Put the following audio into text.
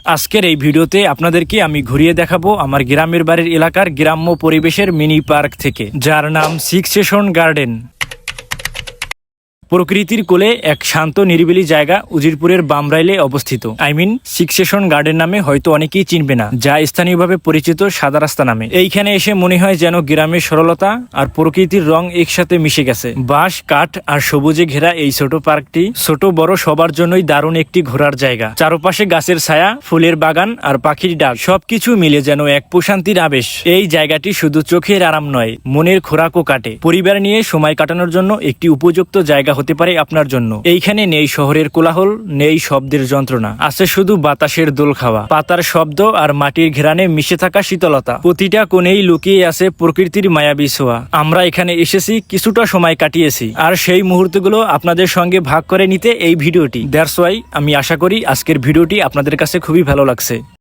আজকের এই ভিডিওতে আপনাদেরকে আমি ঘুরিয়ে দেখাবো আমার গ্রামের বাড়ির এলাকার গ্রাম্য পরিবেশের মিনি পার্ক থেকে, যার নাম সিক্স সেশন গার্ডেন। প্রকৃতির কোলে এক শান্ত নিরিবিলি জায়গা উজিরপুরের বামরাইলে অবস্থিত। সিক্স সেশন গার্ডেন নামে হয়তো অনেকেই চিনবে না, যা স্থানীয়ভাবে পরিচিত সাদা রাস্তা নামে। এইখানে এসে মনে হয় যেন গ্রামের সরলতা আর প্রকৃতির রং একসাথে মিশে গেছে। বাঁশ, কাঠ আর সবুজে ঘেরা এই ছোট পার্কটি ছোট বড় সবার জন্যই দারুণ একটি ঘোরার জায়গা। চারপাশে গাছের ছায়া, ফুলের বাগান আর পাখির ডাক, সবকিছু মিলে যেন এক প্রশান্তির আবেশ। এই জায়গাটি শুধু চোখের আরাম নয়, মনের খোরাকও কাটে। পরিবার নিয়ে সময় কাটানোর জন্য একটি উপযুক্ত জায়গা হতে পারে আপনার জন্য। এইখানে নেই শহরের কোলাহল, নেই শব্দের যন্ত্রণা, আছে শুধু বাতাসের দোল খাওয়া, পাতার শব্দ আর মাটির ঘেরানে মিশে থাকা শীতলতা। প্রতিটা কোণেই লুকিয়ে আছে প্রকৃতির মায়াবী ছোঁয়া। আমরা এখানে এসেছি, কিছুটা সময় কাটিয়েছি, আর সেই মুহূর্তগুলো আপনাদের সঙ্গে ভাগ করে নিতে এই ভিডিওটি। দ্যাটস ওয়াই আমি আশা করি আজকের ভিডিওটি আপনাদের কাছে খুবই ভালো লাগছে।